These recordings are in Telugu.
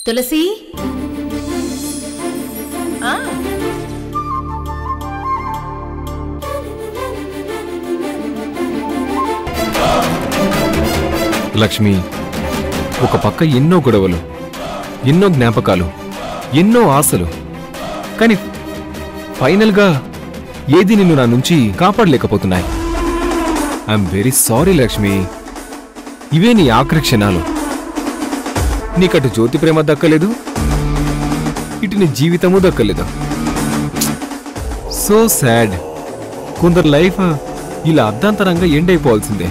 తులసి లక్ష్మి, ఒక పక్క ఎన్నో గొడవలు, ఎన్నో జ్ఞాపకాలు, ఎన్నో ఆశలు, కానీ ఫైనల్గా ఏది నిన్ను నా నుంచి కాపాడలేకపోతున్నాయి. I'm very sorry Lakshmi. ఇవే నీ ఆఖరి క్షణాలు. నీకటు జ్యోతి ప్రేమ దక్కలేదు, ఇటు నీ జీవితము దక్కలేదు. So sad. కొందరు లైఫ్ ఇలా అర్ధాంతరంగా ఎండ్ అయిపోవాల్సిందే.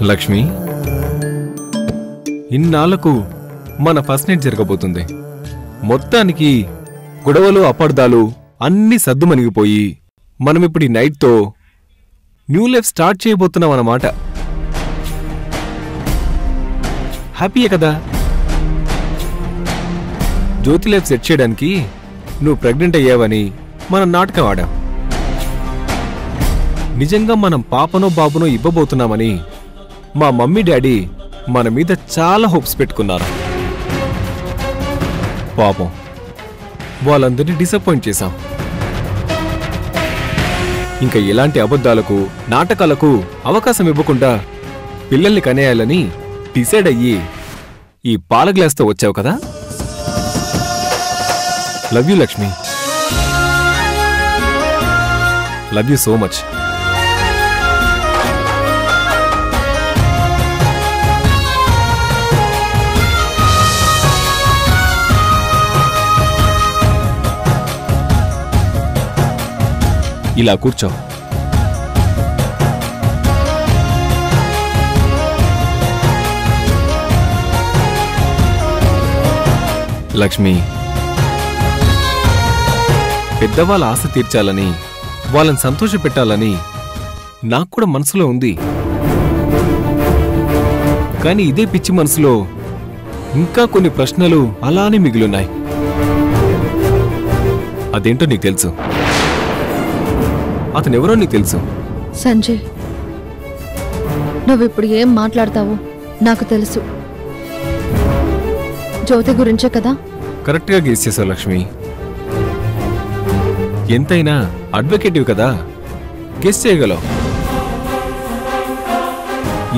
లక్ష్మి, ఇన్నాళ్లకు మన ఫస్ట్ నైట్ జరగబోతుంది. మొత్తానికి గొడవలు అపార్థాలు అన్నీ సద్దుమణిగిపోయి మనమిప్పుడు ఈ నైట్తో న్యూ లైఫ్ స్టార్ట్ చేయబోతున్నాం అన్నమాట. హ్యాపీయే కదా? జ్యోతి లైఫ్ సెట్ చేయడానికి నువ్వు ప్రెగ్నెంట్ అయ్యావని మనం నాటకం ఆడాం. నిజంగా మనం పాపనో బాబునో ఇవ్వబోతున్నామని మా మమ్మీ డాడీ మన మీద చాలా హోప్స్ పెట్టుకున్నారు. పాపం, వాళ్ళందరినీ డిసప్పాయింట్ చేశాం. ఇంకా ఎలాంటి అబద్ధాలకు నాటకాలకు అవకాశం ఇవ్వకుండా పిల్లల్ని కనేయాలని డిసైడ్ అయ్యి ఈ పాల గ్లాస్తో వచ్చావు కదా. Love you Lakshmi, love you so much. ఇలా కూర్చో. లక్ష్మి, పెద్దవాళ్ళ ఆశ తీర్చాలని, వాళ్ళని సంతోషపెట్టాలని నాకు కూడా మనసులో ఉంది. కానీ ఇదే పిచ్చి మనసులో ఇంకా కొన్ని ప్రశ్నలు అలానే మిగిలిన్నాయి. అదేంటో నీకు తెలుసు. అతనెవరో నీకు తెలుసు. సంజయ్, నువ్విప్పుడు ఏం మాట్లాడతావో నాకు తెలుసు. జ్యోతి గురించే కదా? కరెక్ట్గా గెస్ చేసావు లక్ష్మి. ఎంతైనా అడ్వకేటివ్ కదా, గెస్ చేయగలవు.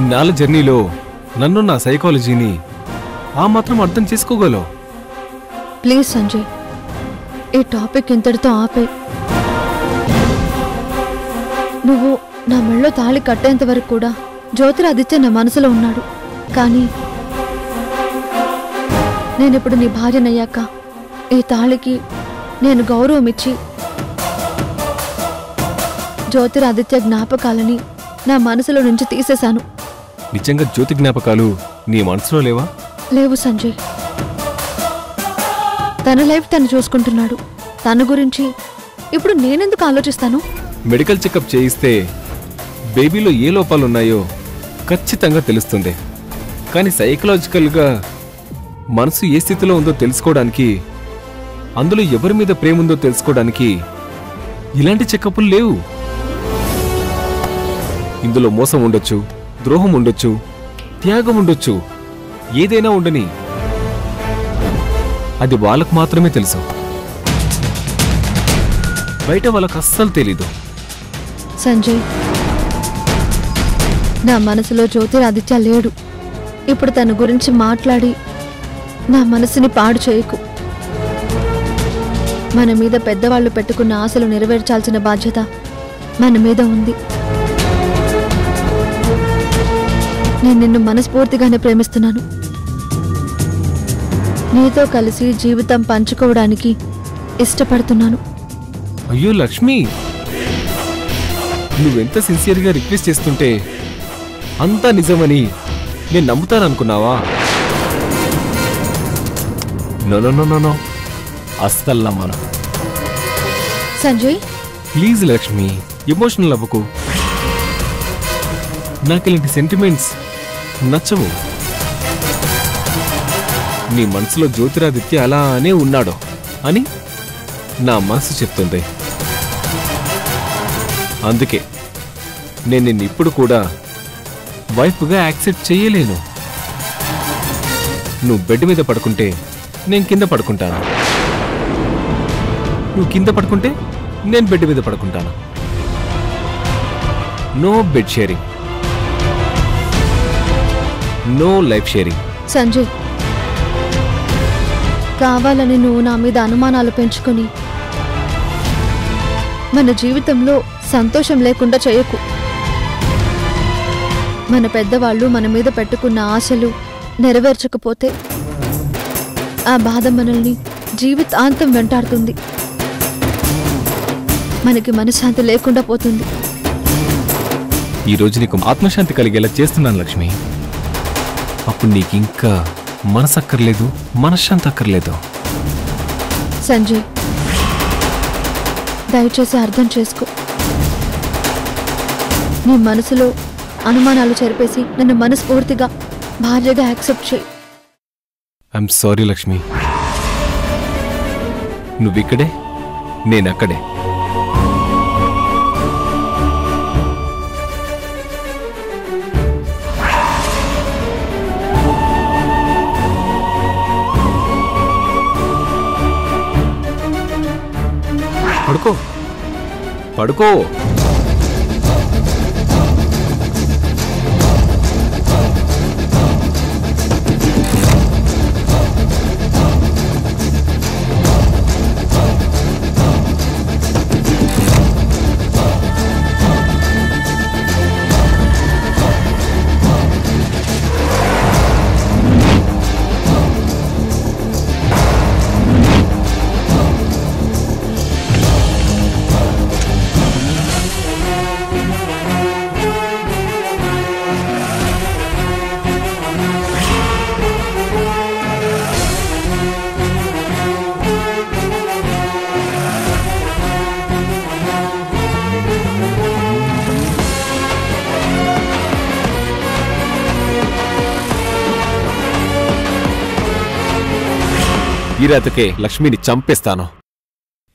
ఇన్నాళ్ళ జర్నీలో నన్ను, నా సైకాలజీని ఆ మాత్రం అర్థం చేసుకోగలవు. ప్లీజ్ సంజయ్, ఈ టాపిక్ ఇంతటితో ఆపే. నువ్వు నా మెళ్ళో తాళి కట్టేంత వరకు కూడా జ్యోతిరాదిత్య నా మనసులో ఉన్నాడు. కానీ నేనిప్పుడు నీ భార్యనయ్యాక ఈ తాళికి నేను గౌరవం ఇచ్చి జ్యోతిరాదిత్య జ్ఞాపకాలని నా మనసులో నుంచి తీసేశాను. నిజంగా జ్యోతి జ్ఞాపకాలు నీ మనసులో లేవా? లేవు సంజయ్. తన లైఫ్ తను చూసుకుంటున్నాడు. తన గురించి ఇప్పుడు నేనెందుకు ఆలోచిస్తాను? మెడికల్ చెకప్ చేయిస్తే బేబీలో ఏ లోపాలున్నాయో ఖచ్చితంగా తెలుస్తుంది. కానీ సైకలాజికల్గా మనసు ఏ స్థితిలో ఉందో తెలుసుకోవడానికి, అందులో ఎవరి మీద ప్రేమ ఉందో తెలుసుకోవడానికి ఇలాంటి చెకప్లు లేవు. ఇందులో మోసం ఉండొచ్చు, ద్రోహం ఉండొచ్చు, త్యాగం ఉండొచ్చు, ఏదైనా ఉండని. అది వాళ్ళకు మాత్రమే తెలుసు. బయట వాళ్ళకు అస్సలు తెలీదు. సంజయ్, నా మనసులో జ్యోతిరాదిత్య లేడు. ఇప్పుడు తన గురించి మాట్లాడి నా మనసుని పాడు చేయకు. మన మీద పెద్దవాళ్లు పెట్టుకున్న ఆశలు నెరవేర్చాల్సిన బాధ్యత మన మీద ఉంది. నేను నిన్ను మనస్ఫూర్తిగానే ప్రేమిస్తున్నాను. నీతో కలిసి జీవితం పంచుకోవడానికి ఇష్టపడుతున్నాను. అయ్యో లక్ష్మి, నువ్వెంత సిన్సియర్గా రిక్వెస్ట్ చేస్తుంటే అంతా నిజమని నేను నమ్ముతాననుకున్నావా? No no no no no, అస్సలు నమ్మను. సంజయ్ ప్లీజ్ లక్ష్మి, ఎమోషనల్ అవ్వకు. నాకు ఇలాంటి సెంటిమెంట్స్ నచ్చవు. నీ మనసులో జ్యోతిరాదిత్య అలానే ఉన్నాడో అని నా మనసు చెప్తుంది. అందుకే నేను నిన్ను ఇప్పుడు కూడా వైఫ్గా యాక్సెప్ట్ చేయలేను. నువ్వు బెడ్ మీద పడుకుంటే నేను కింద పడుకుంటాను, నువ్వు కింద పడుకుంటే నేను బెడ్ మీద పడుకుంటాను. No bed sharing, no life sharing. Sanjay, కావాలని నువ్వు నా మీద అనుమానాలు పెంచుకొని మన జీవితంలో సంతోషం లేకుండా చేయకు. మన పెద్దవాళ్ళు మన మీద పెట్టుకున్న ఆశలు నెరవేర్చకపోతే ఆ బాధ మనల్ని జీవితాంతం వెంటాడుతుంది. మనకి మనశ్శాంతి లేకుండా పోతుంది. ఈరోజు నీకు ఆత్మశాంతి కలిగేలా చేస్తున్నాను లక్ష్మి. అప్పుడు నీకు ఇంకా మనసక్కర్లేదు, మనశ్శాంతి అక్కర్లేదు. సంజయ్, దయచేసి అర్థం చేసుకో. నీ మనసులో అనుమానాలు చెరిపేసి నన్ను మనస్ఫూర్తిగా భార్యగా యాక్సెప్ట్ చేయి. I'm sorry Lakshmi. నువ్విక్కడే, నేనక్కడే. పడుకో పడుకో. ఈ రాతకే లక్ష్మిని చంపేస్తాను.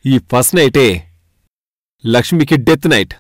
ఈ ఫస్ట్ నైటే లక్ష్మికి డెత్ నైట్.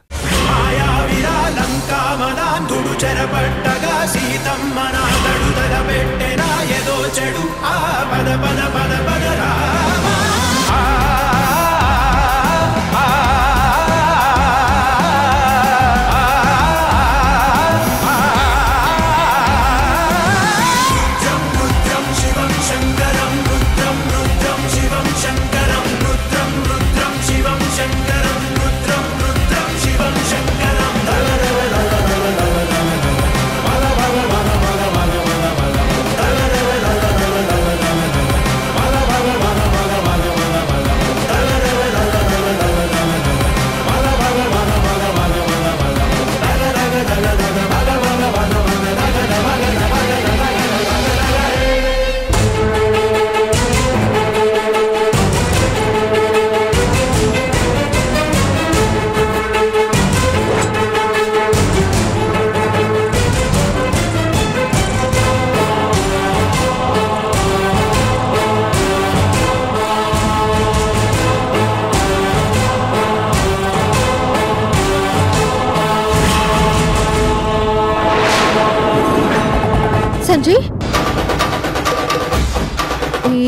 సంజయ్,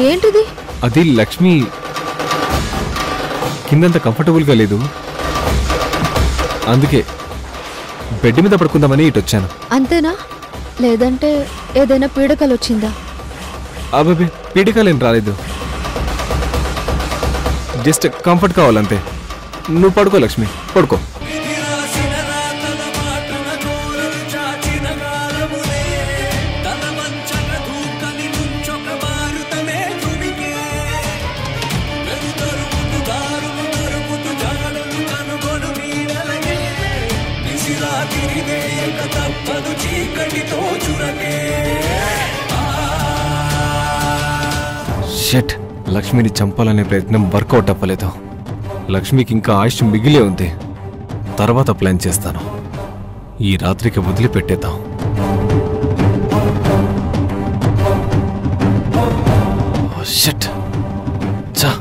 ఏంటిది? అది లక్ష్మి కిందంత కంఫర్టబుల్గా లేదు, అందుకే బెడ్ మీద పడుకుందామని ఇటు వచ్చాను. అంతేనా? లేదంటే ఏదైనా పీడకలు వచ్చిందా? అబ్బాబే, పీడికలేం రాలేదు. జస్ట్ కంఫర్ట్ కావాలంతే. నువ్వు పడుకో లక్ష్మి, పడుకో. షట్, లక్ష్మిని చంపాలనే ప్రయత్నం వర్కౌట్ అవ్వలేదు. లక్ష్మికి ఇంకా ఆయుష్ మిగిలే ఉంది. తర్వాత ప్లాన్ చేస్తాను. ఈ రాత్రికి వదిలిపెట్టేద్దాం. షట్, చా.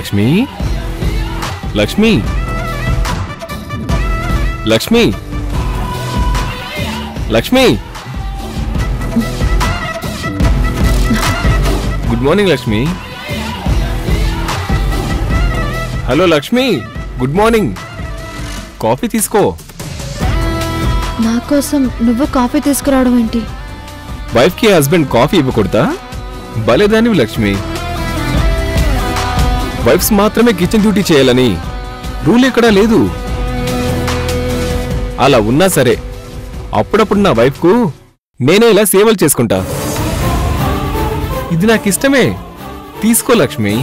Lakshmi, Lakshmi, Lakshmi, Lakshmi. Good morning Lakshmi. Hello Lakshmi, good morning. Coffee తీసుకో. నా కోసం నువ్వు కాఫీ తీసుకురావడం ఏంటి? వైఫ్ కి హస్బెండ్ కాఫీ ఇవ్వకూడదా? భలేదానివి లక్ష్మి. వైఫ్స్ మాత్రమే కిచెన్ డ్యూటీ చేయాలని రూల్ ఎక్కడా లేదు. అలా ఉన్నా సరే అప్పుడప్పుడు నా వైఫ్ కు నేనే ఇలా సేవలు చేసుకుంటా. ఇది నాకిష్టమే. తీసుకో లక్ష్మి.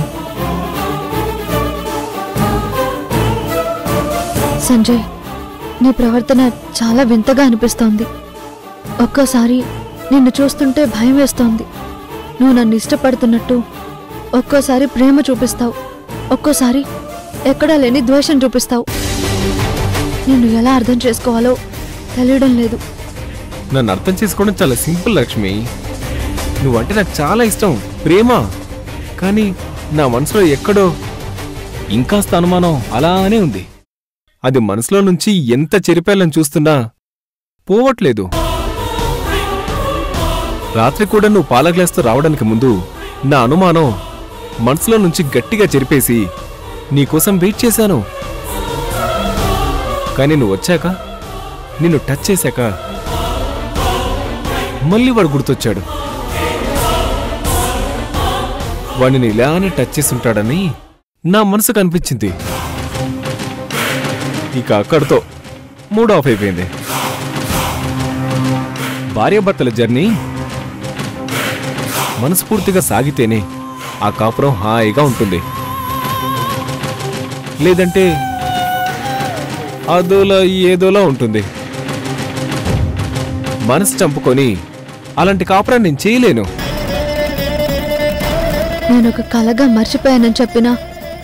సంజయ్, నీ ప్రవర్తన చాలా వింతగా అనిపిస్తోంది. ఒక్కోసారి నిన్ను చూస్తుంటే భయం వేస్తోంది. నువ్వు నన్ను ఇష్టపడుతున్నట్టు ఒక్కోసారి ప్రేమ చూపిస్తావు, ఒక్కోసారి ఎక్కడా లేని ద్వేషం చూపిస్తావు. నిన్ను ఎలా అర్థం చేసుకోవాలో తెలియడం లేదు. నన్ను అర్థం చేసుకోవడం చాలా సింపుల్ లక్ష్మి. నువ్వంటే నాకు చాలా ఇష్టం, ప్రేమ. కానీ నా మనసులో ఎక్కడో ఇంకాస్త అనుమానం అలానే ఉంది. అది మనసులో నుంచి ఎంత చెరిపేయాలని చూస్తున్నా పోవట్లేదు. రాత్రి కూడా నువ్వు పాల గ్లాస్తో రావడానికి ముందు నా అనుమానం మనసులో నుంచి గట్టిగా చెరిపేసి నీకోసం వెయిట్ చేశాను. కానీ నువ్వు వచ్చాక, నిన్ను టచ్ చేశాక మళ్ళీ వాడు గుర్తొచ్చాడు. వాడిని ఇలానే టచ్ చేసుంటాడని నా మనసు కనిపించింది. ఇక అక్కడితో మూడ్ ఆఫ్ అయిపోయింది. భార్యాభర్తల జర్నీ మనస్ఫూర్తిగా సాగితేనే ఆ కాపురం హాయిగా ఉంటుంది. లేదంటే అదోలా ఏదోలా ఉంటుంది. మనసు చంపుకొని అలాంటి కాపురం నేను చేయలేను. నేనొక కలగా మర్చిపోయానని చెప్పినా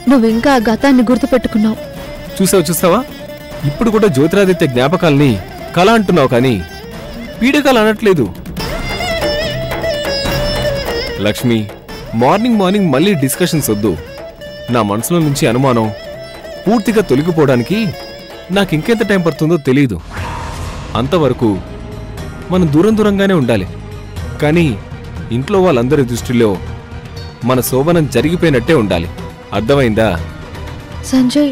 నువ్వింకా ఆ గతాన్ని గుర్తుపెట్టుకున్నావు. చూసావా, ఇప్పుడు కూడా జ్యోతిరాదిత్య జ్ఞాపకాల్ని కళ అంటున్నావు, కానీ పీడకలు అనట్లేదు. లక్ష్మి, మార్నింగ్ మళ్ళీ డిస్కషన్స్ వద్దు. నా మనసులో నుంచి అనుమానం పూర్తిగా తొలగిపోవడానికి నాకింకెంత టైం పడుతుందో తెలీదు. అంతవరకు మనం దూరంగానే ఉండాలి. కానీ ఇంట్లో వాళ్ళందరి దృష్టిలో మన శోభనం జరిగిపోయినట్టే ఉండాలి. అర్థమైందా? సంజయ్,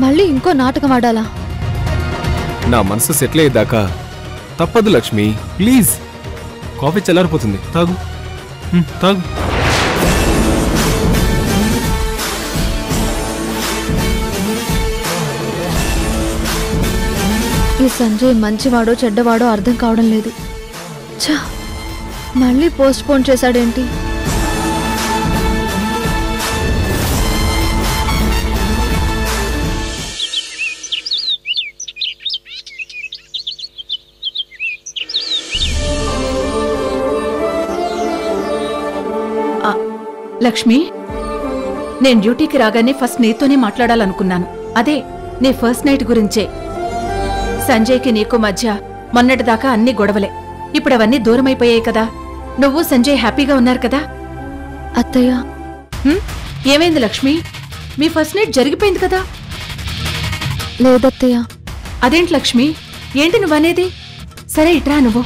మళ్ళీ ఇంకో నాటకం ఆడాలా? నా మనసు సెటిల్ అయ్యేదాకా తప్పదు లక్ష్మి. Please, coffee చల్లారిపోతుంది. తాగు, తాగు. ఈ సంజయ్ మంచివాడో చెడ్డవాడో అర్థం కావడం లేదు. ఛా, మళ్ళీ పోస్ట్ పోన్ చేశాడేంటి? లక్ష్మి, నేను డ్యూటీకి రాగానే ఫస్ట్ నీతోనే మాట్లాడాలనుకున్నాను. అదే నీ ఫస్ట్ నైట్ గురించే. సంజయ్కి నీకు మధ్య మొన్నటిదాకా అన్ని గొడవలే. ఇప్పుడు అవన్నీ దూరమైపోయాయి కదా. నువ్వు సంజయ్ హ్యాపీగా ఉన్నారు కదా? అత్తయ్య, ఏమైంది లక్ష్మి? మీ ఫస్ట్ నైట్ జరిగిపోయింది కదా? లేదత్తయ్య. అదేంటి లక్ష్మి, ఏంటి నువ్వనేది? సరే ఇట్రా నువ్వు.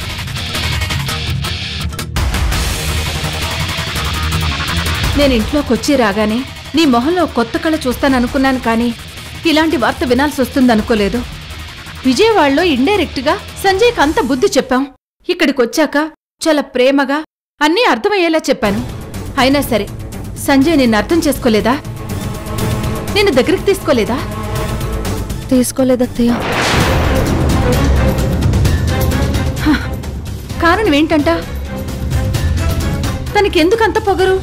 నేను ఇంట్లోకి వచ్చి రాగానే నీ మొహంలో కొత్త కళ చూస్తాననుకున్నాను, కానీ ఇలాంటి వార్త వినాల్సి వస్తుందనుకోలేదు. విజయవాడలో ఇండైరెక్ట్గా సంజయ్కి అంత బుద్ధి చెప్పాం. ఇక్కడికొచ్చాక చాలా ప్రేమగా అన్నీ అర్థమయ్యేలా చెప్పాను. అయినా సరే సంజయ్ నిన్ను అర్థం చేసుకోలేదా? నిన్ను దగ్గరికి తీసుకోలేదా? తీసుకోలేదత్తయ్య. కారణం ఏంటంట? తనకెందుకంత పొగరు?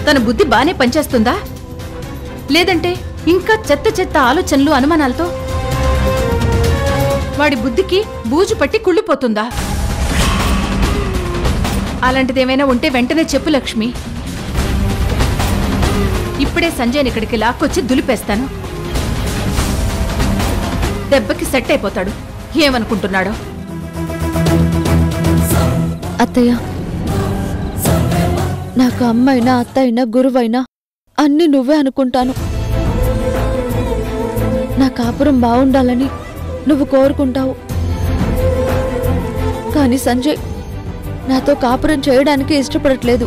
తన బుద్ధి బానే పనిచేస్తుందా, లేదంటే ఇంకా చెత్త చెత్త ఆలోచనలు అనుమానాలతో వాడి బుద్ధికి బూజు పట్టి కుళ్ళిపోతుందా? అలాంటిదేమైనా ఉంటే వెంటనే చెప్పు లక్ష్మి. ఇప్పుడే సంజయ్ని ఇక్కడికి లాక్కొచ్చి దులిపేస్తాను. దెబ్బకి సెట్ అయిపోతాడు. ఏమనుకుంటున్నాడో. అత్తయ్య, నాకు అమ్మైనా అత్తయినా గురువైనా అన్ని నువ్వే అనుకుంటాను. నా కాపురం బాగుండాలని నువ్వు కోరుకుంటావు. కానీ సంజయ్ నాతో కాపురం చేయడానికి ఇష్టపడట్లేదు.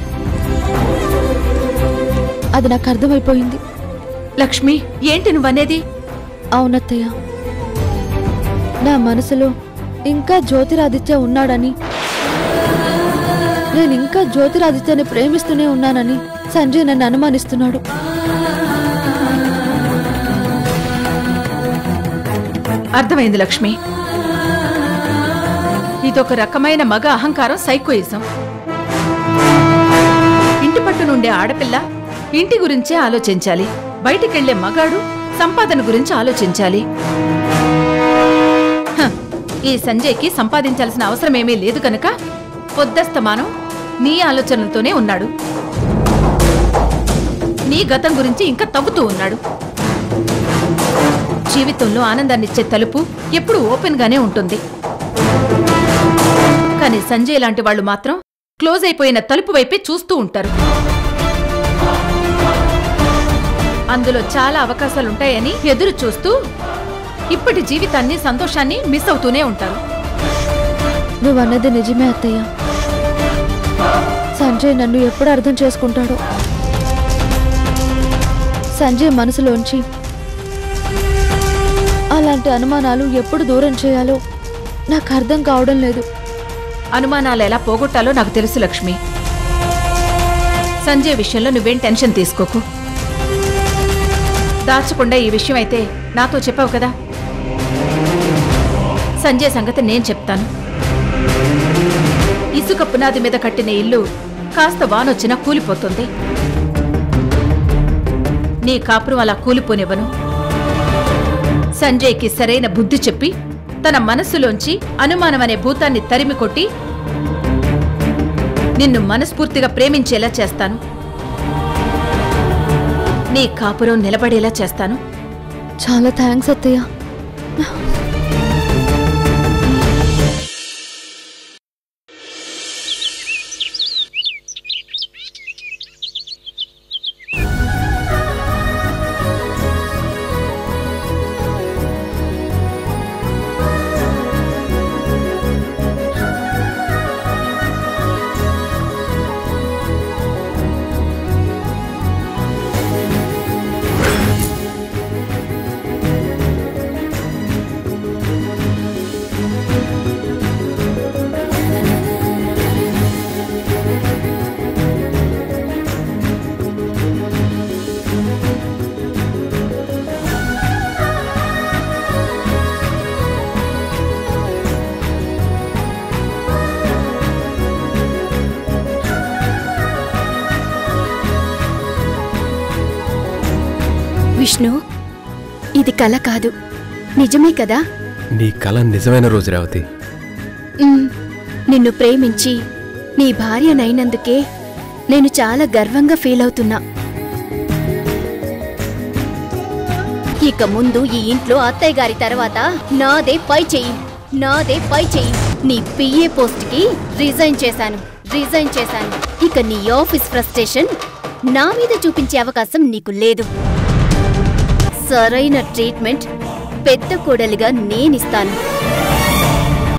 అది నాకు అర్థమైపోయింది. లక్ష్మి, ఏంటి నువ్వనేది? అవునత్తయ్య, నా మనసులో ఇంకా జ్యోతిరాదిత్య ఉన్నాడని, నేను ఇంకా జ్యోతిరాదిత్యని ప్రేమిస్తూనే ఉన్నానని సంజయ్ నన్ను అనుమానిస్తున్నాడు. అర్థమైంది లక్ష్మి. ఇదొక రకమైన మగ అహంకారం, సైకోయిజం. ఇంటి పట్టు నుండే ఆడపిల్ల ఇంటి గురించే ఆలోచించాలి. బయటికెళ్లే మగాడు సంపాదన గురించి ఆలోచించాలి. ఈ సంజయ్కి సంపాదించాల్సిన అవసరమేమీ లేదు కనుక పొద్దస్తమానం నీ ఆలోచనలతోనే ఉన్నాడు. నీ గతం గురించి ఇంకా తవ్వుతూ ఉన్నాడు. జీవితంలో ఆనందాన్నిచ్చే తలుపు ఎప్పుడూ ఓపెన్ గానే ఉంటుంది. కానీ సంజయ్ లాంటి వాళ్ళు మాత్రం క్లోజ్ అయిపోయిన తలుపు వైపే చూస్తూ ఉంటారు. అందులో చాలా అవకాశాలుంటాయని ఎదురు చూస్తూ ఇప్పటి జీవితాన్ని, సంతోషాన్ని మిస్ అవుతూనే ఉంటారు. నువ్వన్నది నిజమే అత్తయ్య. సంజయ్ నన్ను ఎప్పుడు అర్థం చేసుకుంటాడో. సంజయ్ మనసులోంచి అలాంటి అనుమానాలు ఎప్పుడు దూరం చేయాలో నాకు అర్థం కావడం లేదు. అనుమానాలు ఎలా పోగొట్టాలో నాకు తెలుసు లక్ష్మి. సంజయ్ విషయంలో నువ్వేం టెన్షన్ తీసుకోకు. దాచకుండా ఈ విషయం అయితే నాతో చెప్పావు కదా. సంజయ్ సంగతి నేను చెప్తాను. ఇసుక పునాది మీద కట్టిన ఇల్లు కాస్త వానొచ్చినా కూలిపోతుంది. నీ కాపురం అలా కూలిపోనివ్వను. సంజయ్కి సరైన బుద్ధి చెప్పి తన మనస్సులోంచి అనుమానమనే భూతాన్ని తరిమి కొట్టి నిన్ను మనస్ఫూర్తిగా ప్రేమించేలా చేస్తాను. నీ కాపురం నిలబడేలా చేస్తాను. చాలా థ్యాంక్స్ అత్తయ్య. విష్ణు, ఇది కల కాదు, నిజమే కదా? నీ కల నిజమైన రోజు రేవతి. నిన్ను ప్రేమించి నీ భార్యనైనందుకే నేను చాలా గర్వంగా ఫీల్ అవుతున్నా. ఇక ముందు ఈ ఇంట్లో అత్తయ్య గారి తర్వాత నాదే పై చెయ్యి. నీ పిఏ పోస్ట్ కి రిజైన్ చేశాను. ఇక నీ ఆఫీస్ ఫ్రస్ట్రేషన్ నా మీద చూపించే అవకాశం నీకు లేదు. సరైన ట్రీట్మెంట్ పెద్ద కోడలిగా నేనిస్తాను.